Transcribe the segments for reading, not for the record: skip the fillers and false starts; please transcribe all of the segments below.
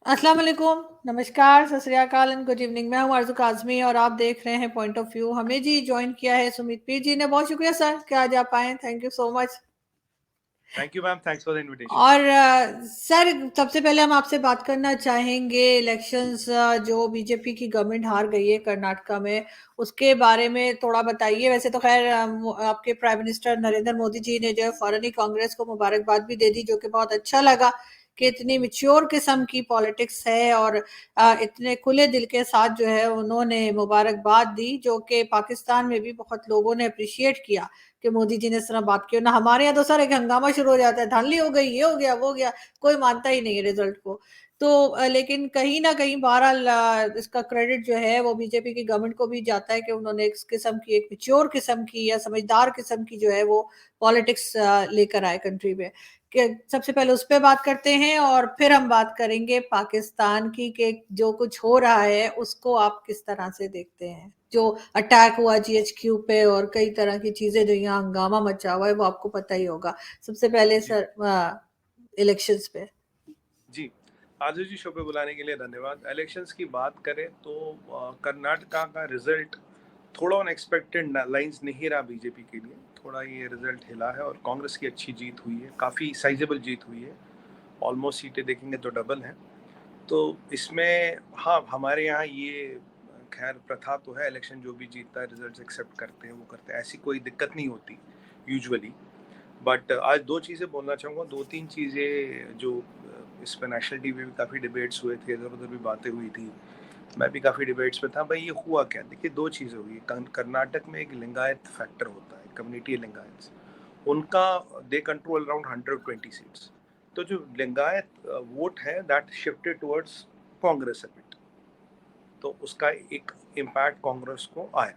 अस्सलाम वालेकुम, नमस्कार, सत श्री अकाल एंड गुड इवनिंग। मैं हूँ आरज़ू काज़मी और आप देख रहे हैं पॉइंट ऑफ व्यू। हमें जी जॉइन किया है सुमित पीर जी ने। बहुत शुक्रिया सर कि आज आप आए। Thank you so much. Thank you ma'am, thanks for the invitation. और सर, सबसे पहले हम आपसे बात करना चाहेंगे इलेक्शंस, जो बीजेपी की गवर्नमेंट हार गई है कर्नाटका में, उसके बारे में थोड़ा बताइए। वैसे तो खैर आपके प्राइम मिनिस्टर नरेंद्र मोदी जी ने जो है फौरन ही कांग्रेस को मुबारकबाद भी दे दी, जो कि बहुत अच्छा लगा कि इतनी मिच्योर किस्म की पॉलिटिक्स है और इतने खुले दिल के साथ जो है उन्होंने मुबारकबाद दी, जो कि पाकिस्तान में भी बहुत लोगों ने अप्रिशिएट किया कि मोदी जी ने इस तरह बात की। ना हमारे यहाँ तो सर एक हंगामा शुरू हो जाता है, धांधली हो गई, ये हो गया, वो हो गया, कोई मानता ही नहीं है रिजल्ट को। तो लेकिन कहीं ना कहीं बहरहाल इसका क्रेडिट जो है वो बीजेपी की गवर्नमेंट को भी जाता है कि उन्होंने इस किस्म की, एक मिच्योर किस्म की या समझदार किस्म की जो है वो पॉलिटिक्स लेकर आए कंट्री में। सबसे पहले उस पर बात करते हैं और फिर हम बात करेंगे पाकिस्तान की, कि जो कुछ हो रहा है उसको आप किस तरह से देखते हैं। जो अटैक हुआ जीएचक्यू पे और कई तरह की चीजें जो यहाँ हंगामा मचा हुआ है वो आपको पता ही होगा। सबसे पहले जी सर इलेक्शंस पे। जी, आजू जी शो पे बुलाने के लिए धन्यवाद। इलेक्शंस की बात करें तो कर्नाटका का रिजल्ट थोड़ा अनएक्सपेक्टेड लाइंस नहीं रहा बीजेपी के लिए। थोड़ा ये रिजल्ट हिला है और कांग्रेस की अच्छी जीत हुई है, काफ़ी साइजेबल जीत हुई है। ऑलमोस्ट सीटें देखेंगे तो डबल हैं। तो इसमें हाँ, हमारे यहाँ ये खैर प्रथा तो है, इलेक्शन जो भी जीतता है रिजल्ट एक्सेप्ट करते हैं, वो करते हैं, ऐसी कोई दिक्कत नहीं होती यूजुअली। बट आज दो चीज़ें बोलना चाहूँगा, दो तीन चीज़ें जो इस पर नेशनल टीवी में काफ़ी डिबेट्स हुए थे, इधर उधर भी बातें हुई थी, मैं भी काफ़ी डिबेट्स में था। भाई ये हुआ क्या? देखिए, दो चीज़ें हुई। कर्नाटक में एक लिंगायत फैक्टर होता है, कम्युनिटी लिंगायत, उनका दे कंट्रोल अराउंड 120 सीट्स। तो जो लिंगायत वोट है that shifted towards Congress a bit, तो उसका एक इम्पैक्ट कांग्रेस को आया।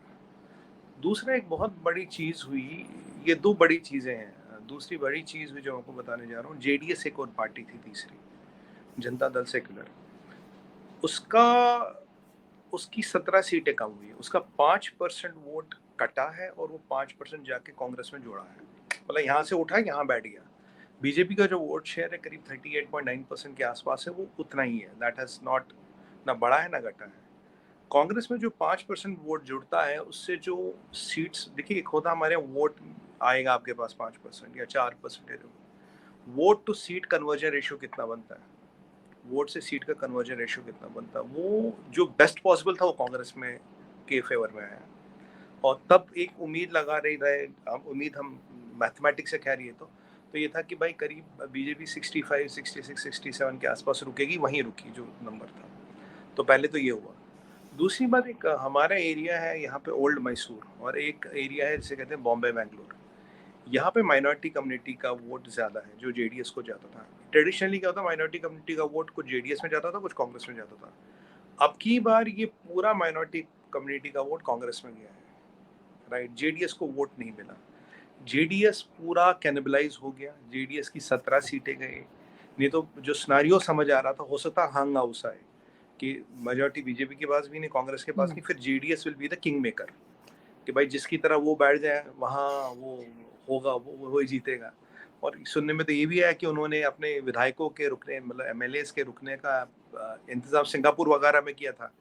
दूसरा एक बहुत बड़ी चीज़ हुई, ये दो बड़ी चीज़ें हैं। दूसरी बड़ी चीज़ हुई जो आपको बताने जा रहा हूँ, जेडीएस एक और पार्टी थी तीसरी, जनता दल सेक्युलर, उसका उसकी 17 सीटें कम हुई है, उसका 5% वोट कटा है और वो 5% जाके कांग्रेस में जोड़ा है। मतलब यहाँ से उठा, यहाँ बैठ गया। बीजेपी का जो वोट शेयर है करीब 38.9% के आसपास है, वो उतना ही है। दैट हैज नॉट, ना बढ़ा है ना घटा है। कांग्रेस में जो 5% वोट जुड़ता है उससे जो सीट्स, देखिए एक होता हमारे वोट आएगा आपके पास 5% या 4%, vote to seat conversion ratio कितना बनता है, वोट से सीट का कन्वर्जन रेशियो कितना बनता है, वो जो बेस्ट पॉसिबल था वो कांग्रेस में के फेवर में आया। और तब एक उम्मीद लगा रही रहे, हम मैथमेटिक्स से कह रही है तो ये था कि भाई करीब बीजेपी 65, 66, 67 के आसपास रुकेगी, वहीं रुकी जो नंबर था। तो पहले तो ये हुआ। दूसरी बात, एक हमारा एरिया है यहाँ पे ओल्ड मैसूर, और एक एरिया है जिसे कहते हैं बॉम्बे मैंगलोर। यहाँ पे माइनॉरिटी कम्युनिटी का वोट ज़्यादा है जो जेडीएस को जाता था। ट्रेडिशनली क्या होता, माइनॉरिटी कम्युनिटी का वोट कुछ जेडीएस में जाता था, कुछ कांग्रेस में जाता था। अब की बार ये पूरा माइनॉरिटी कम्युनिटी का वोट कांग्रेस में गया है, राइट? जेडीएस को वोट नहीं मिला। जेडीएस पूरा कैनिबलाइज हो गया, जेडीएस की 17 सीटें गए। नहीं तो जो सिनारियो समझ आ रहा था, हो सकता हंग हाउस आए कि मेजोरिटी बीजेपी के पास भी नहीं, कांग्रेस के पास नहीं, फिर JDS will be the king maker, कि भाई जिसकी तरह वो बैठ जाए वहाँ वो होगा, वो ही जीतेगा। और सुनने में तो ये भी आया कि उन्होंने अपने विधायकों के रुकने, मतलब एमएलएस के रुकने का इंतजाम सिंगापुर वगैरह में किया था,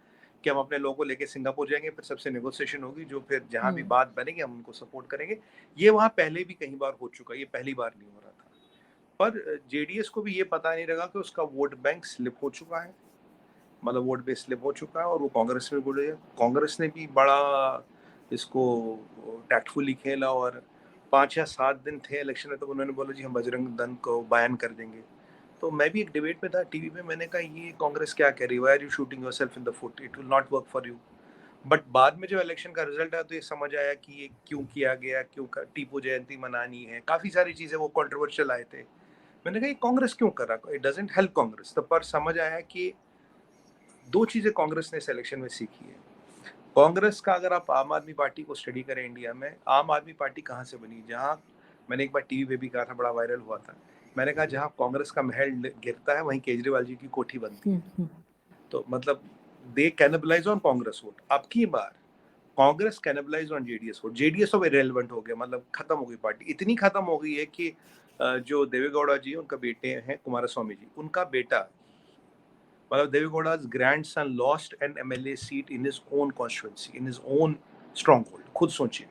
कि हम अपने लोगों को लेके सिंगापुर जाएंगे, फिर सबसे नेगोशिएशन होगी, जो फिर जहाँ भी बात बनेगी हम उनको सपोर्ट करेंगे। ये वहाँ पहले भी कई बार हो चुका, ये पहली बार नहीं हो रहा था। पर जेडीएस को भी ये पता नहीं लगा कि उसका वोट बैंक स्लिप हो चुका है, मतलब वोट बेस स्लिप हो चुका है, और वो कांग्रेस में बोले। कांग्रेस ने भी बड़ा इसको टैक्टफुली खेला, और 5 या 7 दिन थे इलेक्शन में, तो उन्होंने बोला जी हम बजरंग दल को बयान कर देंगे। तो मैं भी एक डिबेट में था टीवी पे, मैंने कहा ये कांग्रेस क्या कह रही है, why are you shooting yourself in the foot, it will not work for you. But बाद में जो इलेक्शन का रिजल्ट आया तो ये समझ आया कि ये क्यों किया गया, टीपू जयंती मनानी है, काफी सारी चीजें वो कंट्रोवर्शियल आए थे। मैंने कहा ये कांग्रेस क्यों कर रहा, इट डजंट हेल्प कांग्रेस। तो पर समझ आया कि दो चीजें कांग्रेस ने इस इलेक्शन में सीखी है। कांग्रेस का, अगर आप आम आदमी पार्टी को स्टडी करें इंडिया में, आम आदमी पार्टी कहाँ से बनी, जहाँ मैंने एक बार टीवी पे भी कहा था, बड़ा वायरल हुआ था, मैंने कहा जहाँ कांग्रेस का महल गिरता है वहीं केजरीवाल जी की कोठी बनती है। तो मतलब they cannibalise on Congress vote. अब की बार Congress cannibalise on JDS vote, JDS अब इरेलेवेंट हो गया, मतलब खत्म हो गई पार्टी, इतनी खत्म हो गई है कि जो देवेगौड़ा जी उनका बेटे हैं कुमारस्वामी जी, उनका बेटा, मतलब Devegowda's grandson lost an MLA seat in his own constituency, in his own stronghold. खुद सोचिए,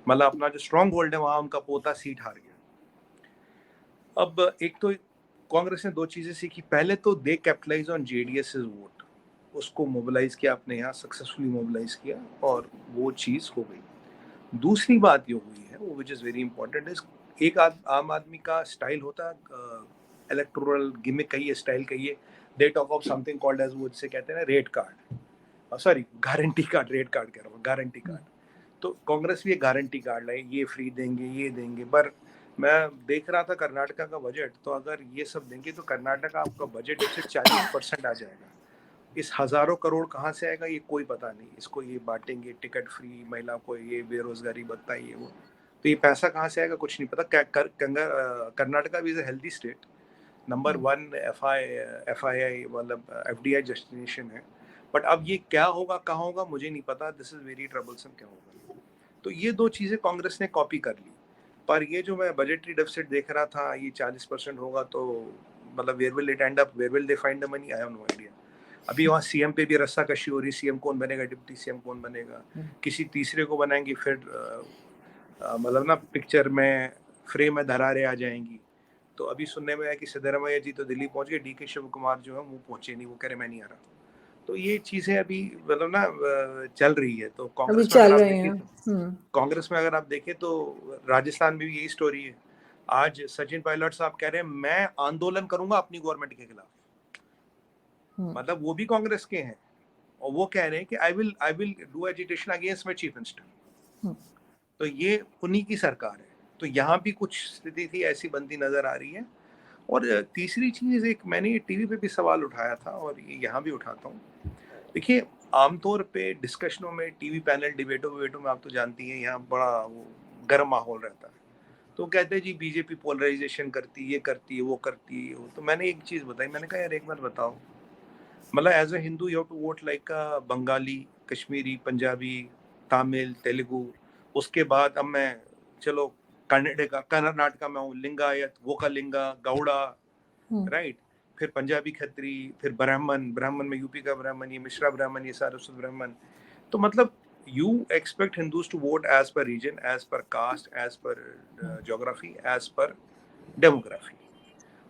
मतलब अपना जो स्ट्रॉन्ग होल्ड है वहां उनका पोता सीट हार गया। अब एक तो कांग्रेस ने दो चीजें सीखी, पहले तो दे कैपिटलाइज ऑन जेडीएस वोट, उसको मोबिलाइज किया, अपने यहाँ सक्सेसफुली मोबिलाइज किया और वो चीज हो गई। दूसरी बात ये हुई है, वो which is very important, is एक आम आदमी का स्टाइल होता है, इलेक्टोरल गिमिक कहिए, स्टाइल कहिए, they talk of something called as, वो जिसे कहते हैं ना rate card, sorry guarantee card, rate card कह रहा हूँ, गारंटी कार्ड। तो कांग्रेस भी एक गारंटी कार्ड लाई, ये फ्री देंगे, ये देंगे। पर मैं देख रहा था कर्नाटका का बजट, तो अगर ये सब देंगे तो कर्नाटका आपका बजट से 40% आ जाएगा। इस हजारों करोड़ कहाँ से आएगा ये कोई पता नहीं। इसको ये बांटेंगे, टिकट फ्री, महिला को ये, बेरोजगारी भत्ता, ये वो, तो ये पैसा कहाँ से आएगा कुछ नहीं पता। कर्नाटका भी is a healthy state, number 1 FII मतलब FDI डेस्टिनेशन है। बट अब ये क्या होगा, कहाँ होगा, मुझे नहीं पता। दिस इज वेरी ट्रबलसम, क्या होगा। तो ये दो चीजें कांग्रेस ने कॉपी कर ली। पर ये जो मैं बजटरी डेफिसिट देख रहा था, ये 40% होगा, तो मतलब where will it end up, where will they find the money, I have no idea. अभी वहाँ सीएम पे भी रस्सा कशी हो रही, सीएम कौन बनेगा, डिप्टी सीएम कौन बनेगा, किसी तीसरे को बनाएंगे, फिर मतलब ना पिक्चर में फ्रेम में दरारें आ जाएंगी। तो अभी सुनने में आया कि सिद्धरामैया जी तो दिल्ली पहुंच गए, DK शिव कुमार जो है वो पहुंचे नहीं, वो कह रहे मैं नहीं आ रहा। तो ये चीजें अभी मतलब ना चल रही है। तो अभी कांग्रेस में अगर चल आप रहे देखें, हैं। कांग्रेस में अगर आप देखें तो राजस्थान में भी यही स्टोरी है। आज सचिन पायलट साहब कह रहे हैं मैं आंदोलन करूंगा अपनी गवर्नमेंट के खिलाफ, मतलब वो भी कांग्रेस के हैं, और वो कह रहे हैं कि I will do agitation against my chief minister. तो ये उन्हीं की सरकार है। तो यहाँ भी कुछ स्थिति थी ऐसी बनती नजर आ रही है। और तीसरी चीज, एक मैंने टीवी पे भी सवाल उठाया था और ये यहाँ भी उठाता हूँ। देखिए, आमतौर पे डिस्कशनों में, टीवी पैनल डिबेटों में, आप तो जानती हैं यहाँ बड़ा वो गर्म माहौल रहता है। तो कहते हैं जी बीजेपी पोलराइजेशन करती है, ये करती है, वो करती है। तो मैंने एक चीज बताई, मैंने कहा यार एक बार बताओ, मतलब as a Hindu you have to vote like Bengali, Kashmiri, Punjabi, Tamil, Telugu. उसके बाद अब मैं, चलो कर्नाटका में हूँ, लिंगायत, वोकालिंगा, गौड़ा, राइट, फिर पंजाबी खत्री, फिर ब्राह्मण में यूपी का ब्राह्मण, ये मिश्रा ब्राह्मण, ये सारस्वत ब्राह्मण। तो मतलब you expect Hindus to vote as per region, as per caste, as per geography, as per demography।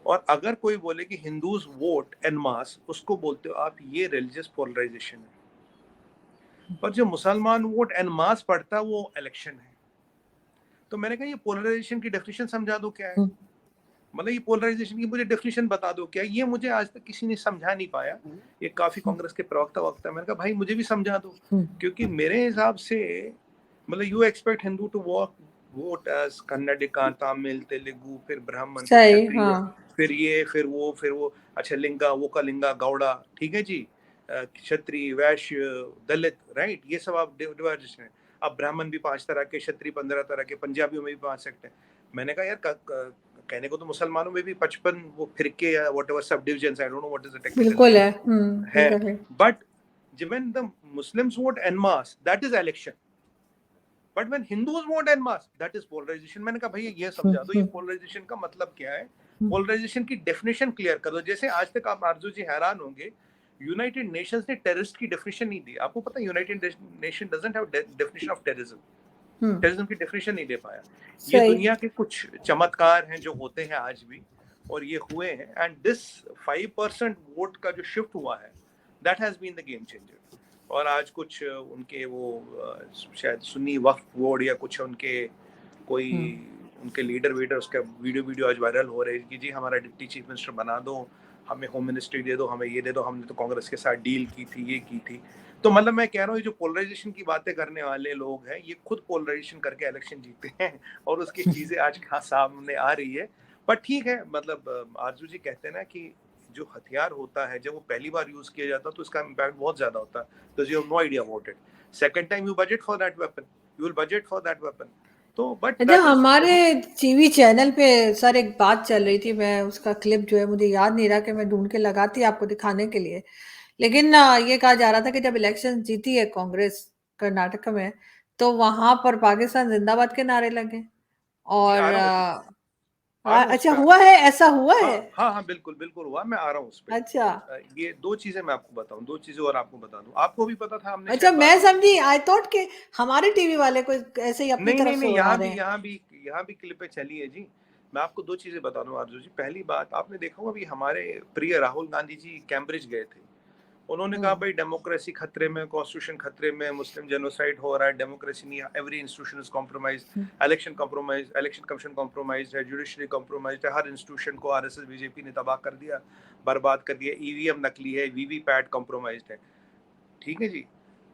और अगर कोई बोले कि हिंदूज वोट एन मास, उसको बोलते हो आप ये रिलीजियस पोलराइजेशन है। पर जो मुसलमान वोट एन मास पड़ता है वो इलेक्शन है। तो मैंने कहा ये पोलराइजेशन की डेफिनेशन समझा दो क्या है, मतलब ये पोलराइजेशन की मुझे डेफिनेशन बता दो क्या। ये मुझे आज तक किसी ने समझा नहीं पाया। ये काफी कांग्रेस के प्रवक्ता वक्ता, मैंने कहा भाई मुझे भी समझा दो, क्योंकि मेरे हिसाब से मतलब you expect Hindu to vote as Kannadiga, Tamil, Telugu, फिर ब्राह्मण, फिर क्षत्रिय, फिर ये, फिर वो, अच्छा लिंगा, वोकालिंगा, गौड़ा, ठीक है जी, क्षत्रिय, वैश्य, दलित, राइट, ये सब आप डिवाइडेशन है। अब ब्राह्मण भी 5 तरह के, क्षत्रिय 15 तरह के, पंजाबियों में भी 5 सेक्ट है। मैंने कहा यार कहने को तो मुसलमानों में भी 55 वो फिरके या व्हाटएवर सब divisions, I don't know what is the technical बिल्कुल है। But when the Muslims vote en masse, that is election. But when Hindus vote en masse, that is polarization। मैंने कहा भैया ये समझा दो, ये पोलराइजेशन का मतलब क्या है, पोलराइजेशन की डेफिनेशन क्लियर कर दो। जैसे आज तक आप आरजू जी हैरान होंगे, यूनाइटेड नेशंस ने टेररिस्ट की डेफिनेशन नहीं दी। आपको पता है United nation doesn't have definition of terrorism, terrorism की डेफिनेशन नहीं दे पाया। ये दुनिया के कुछ चमत्कार हैं जो होते हैं आज भी, और ये हुए हैं। एंड दिस 5% वोट का जो शिफ्ट हुआ है, that has been the game changer. और आज कुछ उनके वो शायद सुन्नी वक्फ बोर्ड या कुछ उनके कोई उनके लीडर उसका वीडियो आज वायरल हो रहे हैं कि जी हमारा डिप्टी चीफ मिनिस्टर बना दो, हमें होम मिनिस्ट्री दे दो, हमें ये दे दो, हमने तो कांग्रेस के साथ डील की थी, ये की थी। तो मतलब मैं कह रहा हूँ ये जो पोलराइजेशन की बातें करने वाले लोग हैं, ये खुद पोलराइजेशन करके इलेक्शन जीते हैं, और उसकी चीजें आज कहाँ सामने आ रही है। पर ठीक है, मतलब आरजू जी कहते हैं ना कि जो हथियार होता है जब वो पहली बार यूज किया जाता है तो उसका इम्पैक्ट बहुत ज्यादा होता है, तो you have no idea about it. Second time you budget for that weapon, you will budget for that weapon. तो बट अच्छा, हमारे टीवी चैनल पे सर एक बात चल रही थी, मैं उसका क्लिप जो है मुझे याद नहीं रहा कि मैं ढूंढ के लगाती आपको दिखाने के लिए, लेकिन ये कहा जा रहा था कि जब इलेक्शन जीती है कांग्रेस कर्नाटक में, तो वहां पर पाकिस्तान जिंदाबाद के नारे लगे। और आज मैं उस अच्छा पे आ हुआ रहा हूँ। है, ऐसा हुआ है? हाँ, हाँ, हाँ, बिल्कुल, बिल्कुल हुआ, मैं आ रहा हूँ उस पे। अच्छा। ये 2 चीज़ें मैं आपको बताऊँ, 2 चीज़ें और आपको बता दूँ। आपको भी पता था, हमने अच्छा, शायद मैं बात की थी। समझी, आई थॉट कि हमारे टीवी वाले कोई ऐसे ही अपनी नहीं, तरफ नहीं, से नहीं, उड़ा रहे हैं। यहाँ भी क्लिपें चली है जी। मैं आपको 2 चीज़ें बता दूँ आरज़ू जी। पहली बात, आपने देखा होगा अभी हमारे प्रिय राहुल गांधी जी कैम्ब्रिज गए थे। उन्होंने कहा हम्म। भाई डेमोक्रेसी खतरे में, कॉन्स्टिट्यूशन खतरे में, मुस्लिम जेनोसाइड हो रहा है, डेमोक्रेसी नहीं, every institution is compromise, election compromise, election commission compromise है, जुडिशरी कॉम्प्रोमाइज है, हर इंस्टीट्यूशन को आरएसएस बीजेपी ने तबाह कर दिया, बर्बाद कर दिया, ईवीएम नकली है, वीवीपैट कॉम्प्रोमाइज है। ठीक है जी।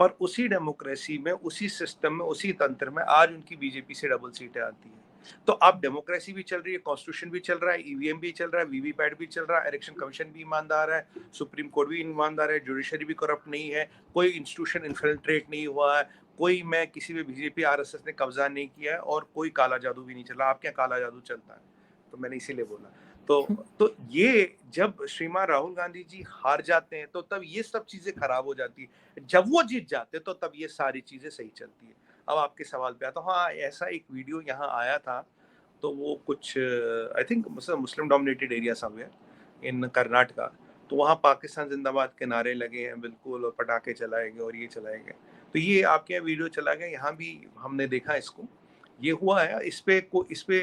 पर उसी डेमोक्रेसी में, उसी सिस्टम में, उसी तंत्र में आज उनकी बीजेपी से डबल सीटें आती हैं। तो अब डेमोक्रेसी भी चल रही है, कॉन्स्टिट्यूशन भी चल रहा है, ईवीएम भी चल रहा है, वीवीपैट भी चल रहा है, इलेक्शन कमीशन भी ईमानदार है, सुप्रीम कोर्ट भी ईमानदार है, जुडिशरी भी करप्ट नहीं है, कोई इंस्टीट्यूशन इन्फिल्ट्रेट नहीं हुआ है, कोई में किसी भी बीजेपी आरएसएस ने कब्जा नहीं किया है, और कोई काला जादू भी नहीं चला। आपके यहाँ काला जादू चलता है, तो मैंने इसीलिए बोला। तो ये जब श्रीमान राहुल गांधी जी हार जाते हैं, तो तब ये सब चीजें खराब हो जाती है। जब वो जीत जाते तो तब ये सारी चीजें सही चलती है। अब आपके सवाल पे आता हूँ। हाँ, ऐसा एक वीडियो यहाँ आया था, तो वो कुछ I think Muslim dominated area somewhere in Karnataka. तो वहाँ पाकिस्तान जिंदाबाद के नारे लगे हैं बिल्कुल, और पटाखे चलाए गए और ये चलाए गए। तो ये आपके यहाँ वीडियो चला गया, यहाँ भी हमने देखा इसको, ये हुआ है। इस पे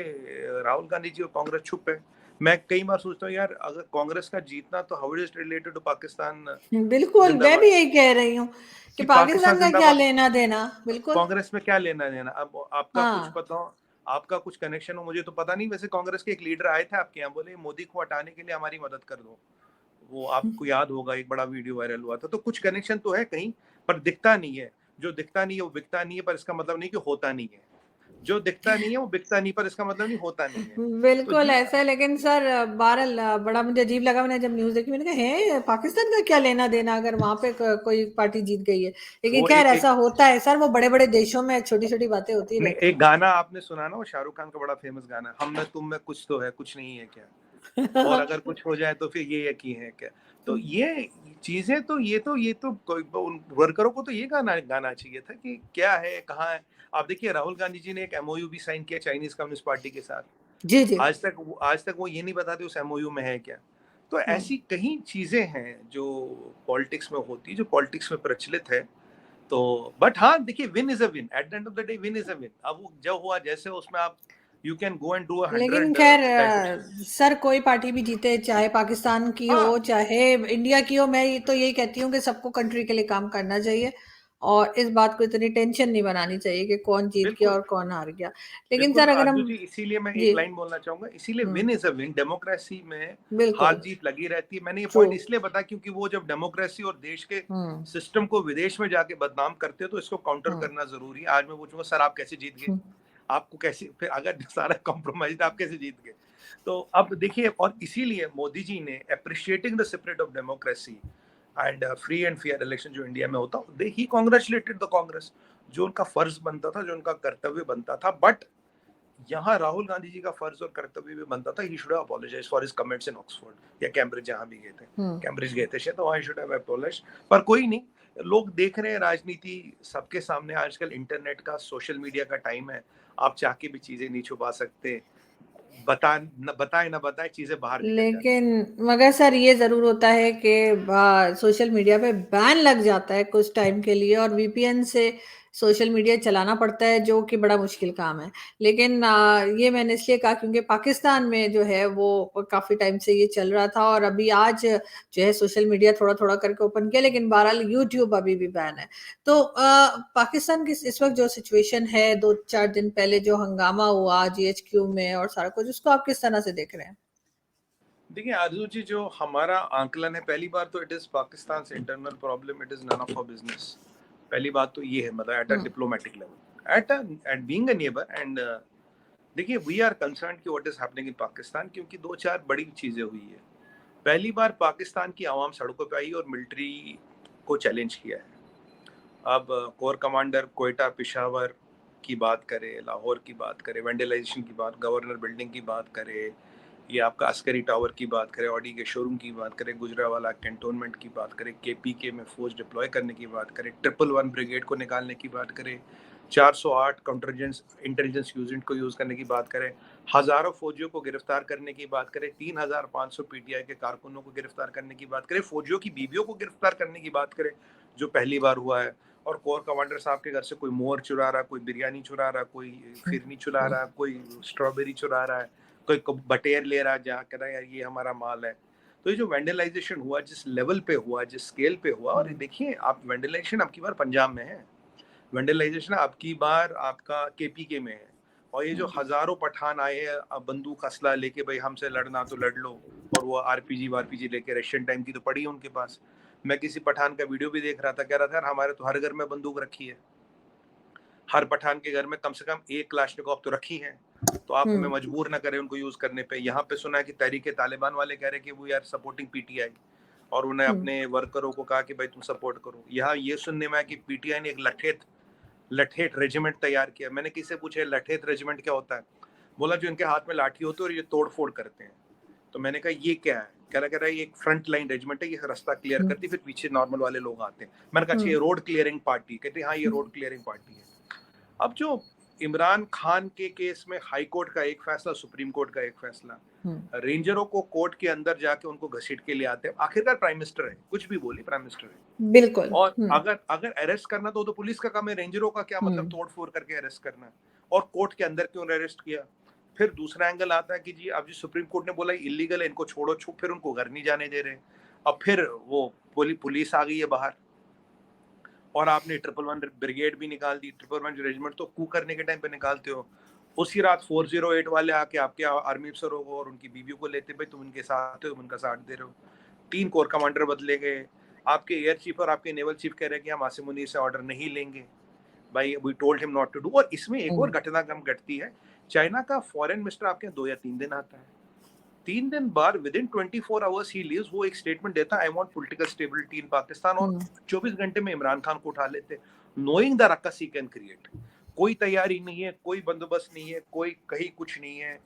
राहुल गांधी जी और कांग्रेस चुप है। मैं कई बार सोचता हूँ यार, अगर कांग्रेस का जीतना तो how is related to Pakistan बिल्कुल, मैं भी जिंदाबाद, यही कह रही हूँ कि कि पाकिस्तान पाकिस्तान का क्या जिंदाबाद, लेना देना। बिल्कुल। कांग्रेस में क्या लेना देना। अब आपका कुछ हाँ। पता हो, आपका कुछ कनेक्शन हो, मुझे तो पता नहीं। वैसे कांग्रेस के एक लीडर आए थे आपके यहाँ, बोले मोदी को हटाने के लिए हमारी मदद कर दो। वो आपको याद होगा, एक बड़ा वीडियो वायरल हुआ था। तो कुछ कनेक्शन तो है कहीं, पर दिखता नहीं है। जो दिखता नहीं है वो बिकता नहीं है, पर इसका मतलब नहीं कि होता नहीं है। जो दिखता नहीं है वो बिकता नहीं, पर इसका मतलब नहीं होता नहीं है। तो बिल्कुल ये ऐसा है, लेकिन सर बहरहाल बड़ा मुझे अजीब लगा, मैंने जब न्यूज़ देखी मैंने कहा है पाकिस्तान का क्या लेना देना अगर वहां पे कोई पार्टी जीत गई है। लेकिन वो खैर एक ऐसा होता है सर, वो बड़े बड़े देशों में छोटी छोटी बातें होती नहीं, रहती एक गाना आपने सुना ना, वो शाहरुख खान का बड़ा फेमस गाना, हम में तुम में कुछ तो है, कुछ नहीं है क्या, और हैं। अगर कुछ हो जाए तो फिर ये यकीन है क्या। तो ये चीजें तो ये तो उन वर्करों को तो ये गाना गाना चाहिए था कि क्या है, कहाँ है। आप देखिए, राहुल गांधी जी ने एक एमओयू भी साइन किया चाइनीज कम्युनिस्ट पार्टी के साथ। जी जी। आज तक वो ये नहीं बताते उस एमओयू में है क्या। तो हम्म। ऐसी कई चीजें हैं जो पॉलिटिक्स में होती है, जो पॉलिटिक्स में प्रचलित है। तो बट हाँ, देखिए, win is a win, at the end of the day win is a win. अब वो जो हुआ, जैसे उसमें आप, you can go and do लेकिन 100 खैर टाइप ऑफ। सर कोई पार्टी भी जीते, चाहे पाकिस्तान की हो हाँ, चाहे इंडिया की हो, तो यही कहती हूँ कि सबको कंट्री के लिए काम करना चाहिए, और इस बात को इतनी टेंशन नहीं बनानी चाहिए कि कौन जीत गया बिल्कुल, और कौन हार गया। लेकिन बिल्कुल सर अगर आरजू हम। जी, इसीलिए मैं जी। एक लाइन बोलना चाहूंगा, इसीलिए हम्म। Win is a win. Democracy में हार बिल्कुल। जीत लगी रहती है। मैंने ये ट्रू। पॉइंट इसलिए बताया क्योंकि वो जब डेमोक्रेसी और देश के हम्म। सिस्टम को विदेश में जाके बदनाम करते हो, तो इसको काउंटर हम्म। करना जरूरी है। आज मैं पूछूंगा, सर आप कैसे जीत गए, हम्म। आपको कैसे, फिर अगर सारा कॉम्प्रोमाइज, आप कैसे जीत गए। तो अब देखिए, और इसीलिए मोदी जी ने appreciating the spirit of democracy and free and fair election जो इंडिया में होता, दे ही कांग्रेचुलेटेड द कांग्रेस। जो उनका फर्ज बनता था, जो उनका कर्तव्य बनता था। बट यहाँ राहुल गांधी जी का फर्ज और कर्तव्य भी बनता था, he should have apologised for his comments in Oxford या कैम्ब्रिज, जहाँ भी गए थे, हम्म। कैम्ब्रिज गए थे शायद, तो वहाँ शुड हैव अपोलोजाइज। पर कोई नहीं, लोग देख रहे हैं, राजनीति सबके सामने आजकल, इंटरनेट का, सोशल मीडिया का टाइम है। आप चाह के भी चीजें नहीं छुपा सकते, बताए ना बताए, चीजें बाहर निकल जाती लेकिन मगर सर ये जरूर होता है कि सोशल मीडिया पे बैन लग जाता है कुछ टाइम के लिए, और वीपीएन से सोशल मीडिया चलाना पड़ता है, जो कि बड़ा मुश्किल काम है। लेकिन ये मैंने इसलिए कहा क्योंकि पाकिस्तान में जो है वो काफी टाइम से ये चल रहा था, और अभी आज जो है सोशल मीडिया थोड़ा थोड़ा करके ओपन किया, लेकिन बहरहाल यूट्यूब अभी भी बैन है। तो पाकिस्तान की इस वक्त जो सिचुएशन है, 2-4 दिन पहले जो हंगामा हुआ जीएचक्यू में और सारा कुछ, उसको आप किस तरह से देख रहे हैं? देखिए आरजू जी, जो हमारा आंकलन है, पहली बार तो इट इज पाकिस्तान से internal problem, it is none of our business. पहली बात तो ये है, मतलब at a hmm. Diplomatic level, at being a neighbour. And देखिए, वी आर कंसर्न कि what is happening in Pakistan, क्योंकि 2-4 बड़ी चीजें हुई है। पहली बार पाकिस्तान की आवाम सड़कों पे आई और मिलिट्री को चैलेंज किया है। अब कोर कमांडर कोयटा, पिशावर की बात करें, लाहौर की बात करें, वेंडलाइजेशन की बात, गवर्नर बिल्डिंग की बात करें, ये आपका अस्करी टावर की बात करें, ऑडी के शोरूम की बात करें, गुजरावाला कैंटोनमेंट की बात करें, केपीके में फौज डिप्लॉय करने की बात करें, 111 ब्रिगेड को निकालने की बात करें, 408 काउंटर इंटेलिजेंस यूनिट को यूज करने की बात करें, हजारों फौजियों को गिरफ्तार करने की बात करें, 3,500 पीटीआई के कारकुनों को गिरफ्तार करने की बात करें, फौजियों की बीवियों को गिरफ्तार करने की बात करें, जो पहली बार हुआ है, और कोर कमांडर साहब के घर से कोई मोर चुरा रहा, कोई बिरयानी चुरा रहा, कोई फिरनी चुरा रहा, कोई स्ट्रॉबेरी चुरा रहा है, कोई बटेर ले रहा है, जहाँ कह रहा है यार ये हमारा माल है। तो ये जो वेंडलाइजेशन हुआ, जिस लेवल पे हुआ, जिस स्केल पे हुआ, और देखिए आप वेंडलाइजेशन आपकी बार पंजाब में है, वेंडलाइजेशन आपकी बार आपका केपीके में है, और ये जो हजारों पठान आए हैं बंदूक असला लेके, भाई हमसे लड़ना तो लड़ लो, और वो आरपीजी लेके, रशियन टाइम की तो पड़ी है उनके पास। मैं किसी पठान का वीडियो भी देख रहा था, कह रहा था यार हमारे तो हर घर में बंदूक रखी है, हर पठान के घर में कम से कम एक क्लाशनिकोव तो रखी है, तो आप हमें मजबूर ना करें उनको यूज करने पे। यहाँ पे सुना है कि तहरीके तालिबान वाले कह रहे कि वो यार सपोर्टिंग पीटीआई, और उन्हें अपने वर्करों को कहा कि भाई तुम सपोर्ट करो। यहाँ ये सुनने में आया कि पीटीआई ने एक लठेत रेजिमेंट तैयार किया। मैंने किसी से पूछा लठेत रेजिमेंट क्या होता है, बोला जो इनके हाथ में लाठी होती है और ये तोड़ फोड़ करते हैं। तो मैंने कहा ये क्या है, कह रहा है ये एक फ्रंट लाइन रेजिमेंट है, ये रास्ता क्लियर करती, फिर पीछे नॉर्मल वाले लोग आते हैं। मैंने कहा अच्छा ये रोड क्लियरिंग पार्टी, कहते हाँ ये रोड क्लियरिंग पार्टी है। अब जो इमरान खान के केस में हाई कोर्ट का एक फैसला, सुप्रीम कोर्ट का एक फैसला, रेंजरों को कोर्ट के अंदर जाके उनको घसीट के ले आते हैं। आखिरकार प्राइम मिनिस्टर है, कुछ भी बोली प्राइम मिनिस्टर है, बिल्कुल। और अगर अरेस्ट करना तो पुलिस का काम है, रेंजरों का क्या मतलब तोड़ फोड़ करके अरेस्ट करना, और कोर्ट के अंदर क्यों अरेस्ट किया। फिर दूसरा एंगल आता है कि जी अब जी सुप्रीम कोर्ट ने बोला इलीगल है, इनको छोड़ो, फिर उनको घर नहीं जाने दे रहे। अब फिर वो पुलिस आ गई है बाहर, और आपने 111 ब्रिगेड भी निकाल दी। 111 रेजिमेंट तो कू करने के टाइम पे निकालते हो, उसी रात 408 वाले आके आपके आर्मी अफसरों को और उनकी बीवियों को लेते, भाई तुम इनके साथ हो, तुम इनका साथ दे रहे हो। 3 कोर कमांडर बदले गए, आपके एयर चीफ और आपके नेवल चीफ कह रहे हैं कि हम आसिम मुनीर से ऑर्डर नहीं लेंगे, भाई we told him not to do. और इसमें एक और घटना कम घटती है, चाइना का फॉरेन मिनिस्टर आपके 2 या 3 दिन आता है, 3 दिन बाद विदिन 24 आवर्स ही लीव्स, वो एक स्टेटमेंट देता है I want political stability in Pakistan, और 24 घंटे में इमरान खान को उठा लेते, knowing the रक्का he can create. कोई तैयारी नहीं है, कोई बंदोबस्त नहीं है, कोई कहीं कुछ नहीं है,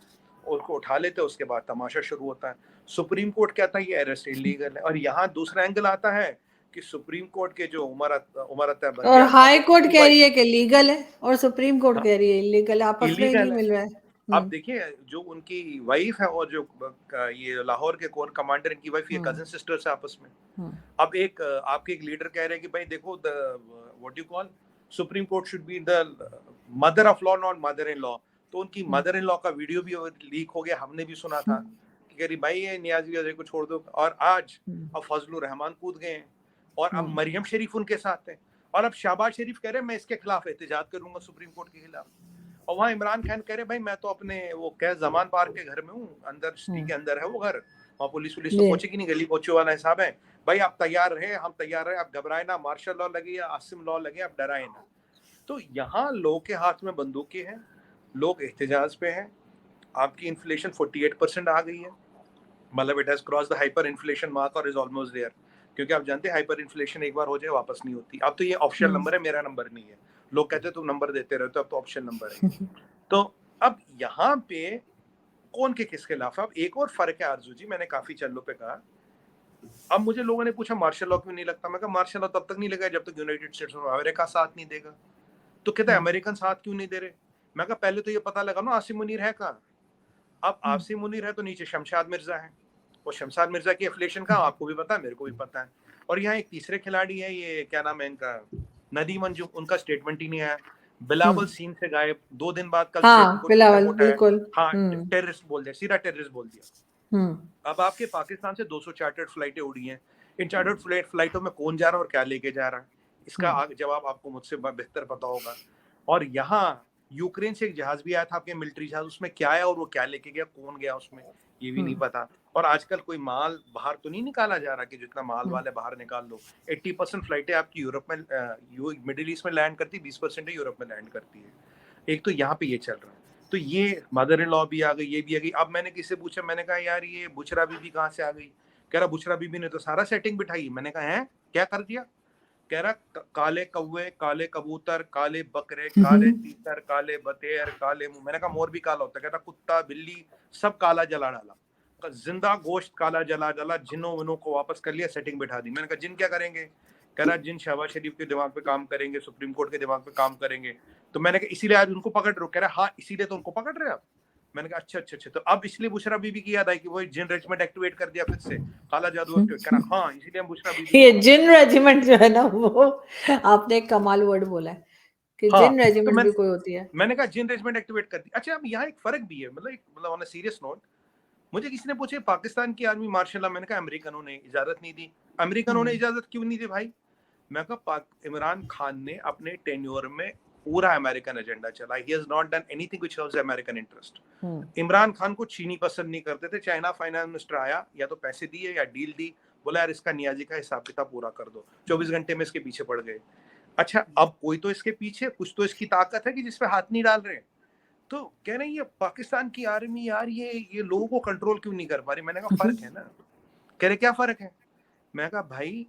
उसको उठा लेते, उसके बाद तमाशा शुरू होता है। सुप्रीम कोर्ट कहता है ये अरेस्ट इलीगल है, और यहाँ दूसरा एंगल आता है कि सुप्रीम कोर्ट के जो उमर और हाई कोर्ट कह रही है कि लीगल है, और सुप्रीम कोर्ट कह रही है इलीगल, आपस में ही नहीं मिल रहा है। अब देखिए जो उनकी वाइफ है और जो ये लाहौर के कोर कमांडर, इनकी वाइफ, ये कजन सिस्टर्स है आपस में। अब एक आपके एक लीडर कह रहे हैं कि भाई देखो what you call supreme court should be the mother of law not mother in law. तो उनकी मदर इन लॉ का वीडियो भी लीक हो गया, हमने भी सुना था कि कह रही भाई ये नियाजी अजय को छोड़ दो। और आज अब फजलुर रहमान कूद गए हैं, और अब मरियम शरीफ उनके साथ है, और अब शहबाज शरीफ कह रहे हैं मैं इसके खिलाफ एहतजाज करूंगा सुप्रीम कोर्ट के खिलाफ। और वहाँ इमरान खान कह रहे भाई मैं तो अपने वो क्या जमान पार्क के घर में हूँ, अंदर सिटी के अंदर है वो घर, वहाँ पुलिस तो पहुंचेगी नहीं, गली पहुंचे वाला हिसाब है। भाई आप तैयार रहे, हम तैयार रहे, आप घबराए ना, मार्शल लॉ लगे या आसिम लॉ लगे, आप डराए ना। तो यहाँ लोग के हाथ में बंदूकें हैं, लोग एहतजाज पे हैं। आपकी इन्फ्लेशन 48% आ गई है, मतलब it has cross the hyper inflation mark और इज ऑलमोस्ट देयर, क्योंकि आप जानते हैं हाइपर इन्फ्लेशन एक बार हो जाए वापस नहीं होती। अब तो ये ऑप्शनल नंबर है, मेरा नंबर नहीं है, लोग कहते हैं तुम नंबर देते रहते हो, अब तो ऑप्शन नंबर है। तो अब यहाँ पे कौन के किस खिलाफ। अब एक और फर्क है आरजू जी, मैंने काफी चैनलों पे कहा, अब मुझे लोगों ने पूछा मार्शल लॉ क्यों नहीं लगता, मैं कहा मार्शल लॉ तब तक नहीं लगा जब तक यूनाइटेड स्टेट्स ऑफ अमेरिका साथ नहीं देगा। तो कहता है अमेरिकन साथ क्यों नहीं दे रहे, मैं कहा पहले तो ये पता लगा ना आसिम मुनीर है कहाँ। अब आसिम मुनीर है तो नीचे शमशाद मिर्जा है, और शमशाद मिर्जा की एफिलिएशन कहाँ आपको भी पता है, मेरे को भी पता है। और यहाँ एक तीसरे खिलाड़ी है, ये क्या नाम है इनका, नदीम अंजुम, उनका स्टेटमेंट ही नहीं आया। बिलावल सीन से गायब, 2 दिन बाद कल बिलावल बिल्कुल टेररिस्ट बोल दिया, सीधा टेररिस्ट बोल दिया। अब आपके पाकिस्तान से 200 चार्टर्ड फ्लाइटें उड़ी हैं, इन चार्टर्ड फ्लाइटों में कौन जा रहा है और क्या लेके जा रहा है, इसका जवाब आपको मुझसे बेहतर पता होगा। और यहाँ यूक्रेन से एक जहाज भी आया था आपके मिलिट्री जहाज, उसमें क्या आया और वो क्या लेके गया, कौन गया उसमें, ये भी नहीं पता। और आजकल कोई माल बाहर तो नहीं निकाला जा रहा कि जितना माल वाले बाहर निकाल लो। 80% फ्लाइटें आपकी यूरोप में, मिडिल ईस्ट में लैंड करती, 20% यूरोप में लैंड करती है। एक तो यहाँ पे ये चल रहा है। तो ये मदर इन लॉ भी आ गई, ये भी आ गई। अब मैंने किसी से पूछा, मैंने कहा यार ये बुशरा बीबी कहाँ से आ गई, कह रहा बुशरा बीबी ने तो सारा सेटिंग बिठाई। मैंने कहा है क्या कर दिया, कह रहा काले कौवे, काले कबूतर, काले बकरे, काले तीतर, काले बतेर, काले मुंह। मैंने कहा मोर भी काला होता है, कहता कुत्ता बिल्ली सब काला जला डाला, जिंदा गोश्त काला जला डाला, जिनों विनों को वापस कर लिया, सेटिंग बिठा दी। मैंने कहा जिन क्या करेंगे, कह रहा जिन शहबाज शरीफ के दिमाग पे काम करेंगे, सुप्रीम कोर्ट के दिमाग पे काम करेंगे। तो मैंने कहा इसीलिए आज उनको पकड़ रहे हो? कह रहा हाँ इसीलिए तो उनको पकड़ रहे हैं आप। मैंने कहा अच्छा। तो अब इसलिए बुशरा बीबी की याद आई कि वो जिन रेजिमेंट एक्टिवेट कर दिया फिर से, काला जादू एक्टिवेट। कह रहा हाँ इसीलिए हम बुशरा बीबी ये जिन रेजिमेंट जो है ना, वो आपने एक कमाल वर्ड बोला है कि हाँ, जिन रेजिमेंट भी कोई होती है। मैंने कहा जिन रेजिमेंट एक्टिवेट कर दी। अच्छा अब यहाँ एक फर्क भी है, मतलब ऑन अ सीरियस नोट, मुझे किसी ने पूछे पाकिस्तान की आर्मी मार्शल लॉ, मैंने कहा अमेरिकनों ने इजाजत नहीं दी। अमेरिकनों ने इजाजत क्यों नहीं दी भाई? मैं कहा इमरान खान ने अपने टेन्योर में पूरा अमेरिकन एजेंडा चला। He has not done anything which serves American interest. Imran Khan को चीनी पसंद नहीं करते थे। चाइना फाइनेंस मिनिस्टर आया, या तो पैसे दिए या डील दी, बोला यार इसका नियाजी का हिसाब किताब पूरा कर दो। 24 घंटे में इसके पीछे पड़ गए। अच्छा अब कोई तो इसके पीछे, कुछ तो इसकी ताकत है कि जिसपे हाथ नहीं डाल रहे। तो कह रहे हैं ये पाकिस्तान की आर्मी यार ये लोगों को कंट्रोल क्यों नहीं कर पा रही? मैंने कहा फर्क है ना। कह रहे क्या फर्क है? मैं कहा भाई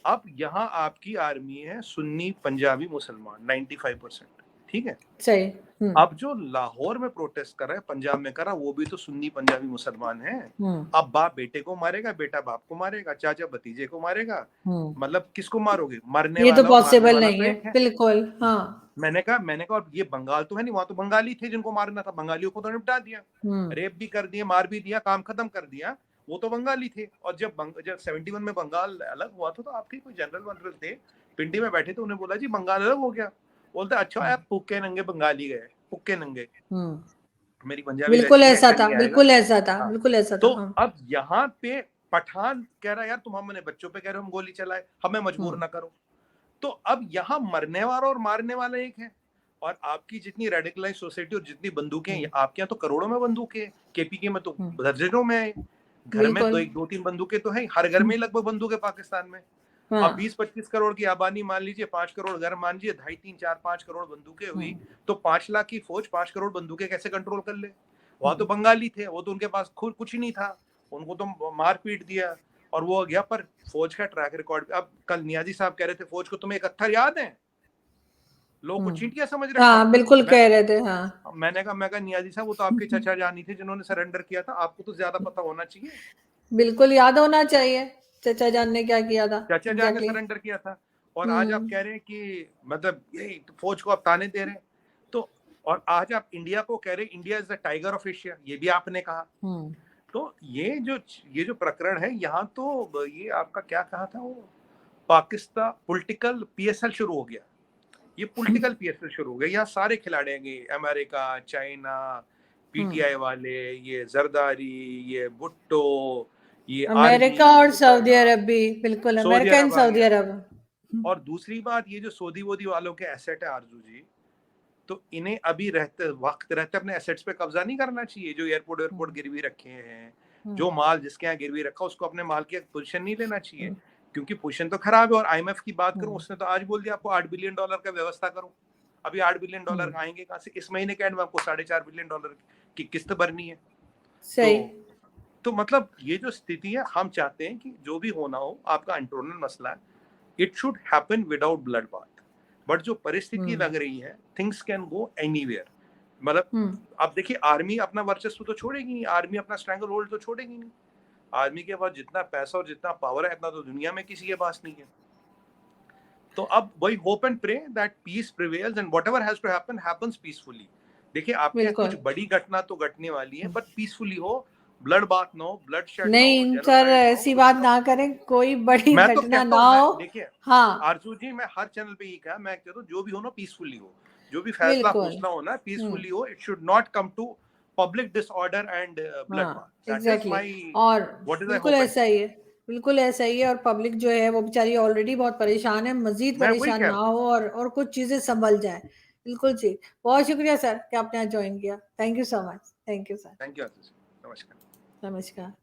अब यहाँ आपकी आर्मी है सुन्नी पंजाबी मुसलमान 95%, ठीक है। सही। अब जो लाहौर में प्रोटेस्ट कर रहा है, पंजाब में कर रहा, वो भी तो सुन्नी पंजाबी मुसलमान है। अब बाप बेटे को मारेगा, बेटा बाप को मारेगा, चाचा भतीजे को मारेगा, मतलब किसको मारोगे? मरने ये वाला तो पॉसिबल नहीं तो है, एक है। बिल्कुल। हाँ, मैंने कहा ये बंगाल तो है नहीं, वहां तो बंगाली थे जिनको मारना था, बंगालियों को तो निपटा दिया, रेप भी कर दिया, मार भी दिया, काम खत्म कर दिया, वो तो बंगाली थे। और जब 71 में बंगाल अलग हुआ था तो आपके कोई जनरल थे पिंडी में बैठे थे, उन्हें बोला जी बंगाल अलग हो गया। बोलते अच्छा आप पुक्के नंगे बंगाली गए, पुक्के नंगे। मेरी पंजाबी बिल्कुल वैसी है, ऐसा था, चल नहीं बिल्कुल आएगा। ऐसा था, हाँ। बिल्कुल ऐसा तो था। हाँ। अब यहाँ पे पठान कह रहा है यार तुम हमने बच्चों पे कह रहे हो हम गोली चलाए, हमें मजबूर ना करो। तो अब यहाँ मरने वाला और मारने वाला एक है। और आपकी जितनी रेडिकलाइज सोसाइटी और जितनी बंदूकें, आपके यहाँ तो करोड़ों में बंदूकें, केपीके में तो दर्जनों में है। घर में तो 1-2-3 बंदूकें तो है, हर घर में लगभग बंदूकें पाकिस्तान में। अब 20-25 करोड़ की आबादी मान लीजिए, 5 करोड़ घर मान लीजिए, 2.5-3-4-5 करोड़ बंदूकें हुई, तो 5 लाख की फौज 5 करोड़ बंदूकें कैसे कंट्रोल कर ले? वहां तो बंगाली थे, वो तो उनके पास खुद कुछ ही नहीं था, उनको तो मार पीट दिया और वो हो गया। पर फौज का ट्रैक रिकॉर्ड, अब कल नियाजी साहब कह रहे थे फौज को तुम्हें 71 याद है, लोग को चींटियां समझ रखा। हाँ, बिल्कुल कह रहे थे। हाँ, मैंने कहा नियाजी साहब वो तो आपके चाचा जानी थे जिन्होंने सरेंडर किया था, आपको तो ज्यादा पता होना चाहिए। बिल्कुल याद होना चाहिए चाचा जान ने क्या किया था। चाचा जान ने सरेंडर किया था। और आज आप कह रहे हैं कि मतलब यही तो फौज को आप ताने दे रहे हैं। तो और आज आप इंडिया को कह रहे हैं India is the tiger of Asia, ये भी आपने कहा। तो ये जो प्रकरण है यहाँ, तो ये आपका क्या कहा था वो, पाकिस्तान पॉलिटिकल पीएसएल शुरू हो गया। ये पॉलिटिकल पीएसएल शुरू हो गया, यहाँ सारे खिलाड़ी हैं, अमेरिका, चाइना, पीटीआई वाले, ये जरदारी, ये भुट्टो, ये अमेरिका और सऊदी अरब भी, बिल्कुल अमेरिका एंड सऊदी अरब। और दूसरी बात, ये जो सऊदी वोदी वालों के एसेट है आरजू जी, तो इन्हें अभी वक्त रहते अपने एसेट्स पे कब्जा नहीं करना चाहिए। जो एयरपोर्ट गिरवी रखे हैं, जो माल जिसके यहाँ गिरवी रखा, उसको अपने माल की पोजीशन नहीं लेना चाहिए, क्योंकि पोजीशन तो खराब है। और आईएमएफ की बात करूं, उसने तो आज बोल दिया आपको $8 बिलियन का व्यवस्था करो। अभी $8 बिलियन आएंगे कहाँ से? इस महीने के एंड में आपको $4.5 बिलियन की किस्त भरनी है। सही। तो मतलब ये जो स्थिति है, हम चाहते हैं कि जो भी होना हो, आपका इंटरनल मसला है, it should happen without blood bath. But जो परिस्थिति लग रही है, थिंग्स कैन गो एनीवेयर। मतलब अब देखिए, आर्मी अपना वर्चस्व तो छोड़ेगी नहीं, आर्मी अपना स्ट्रैंगल होल्ड तो छोड़ेगी नहीं। आर्मी के पास जितना पैसा और जितना पावर है, इतना तो दुनिया में किसी के पास नहीं है। तो अब वही hope and pray that peace prevails and whatever has to happen happens peacefully. देखिए आपके कुछ बड़ी घटना तो घटने वाली है, बट पीसफुली हो, ब्लड बात ना हो, ब्लड शेड नहीं सर, ऐसी बात ना करें, कोई बड़ी घटना ना हो। देखिए हाँ, आरजू जी, मैं हर चैनल पे ये कहा, मैं कहता हूँ जो भी हो ना पीसफुली हो, जो भी फैसला फैसला हो ना पीसफुली हो। It should not come to public disorder and blood bath. Exactly. और बिल्कुल ऐसा ही है, बिल्कुल ऐसा ही है। और पब्लिक जो है वो बेचारी ऑलरेडी बहुत परेशान है, मजीद परेशान ना हो और कुछ चीजें संभल जाए। बिल्कुल जी। बहुत शुक्रिया सर कि आपने आज ज्वाइन किया। Thank you so much. Thank you sir. Thank you. नमस्कार। नमस्कार।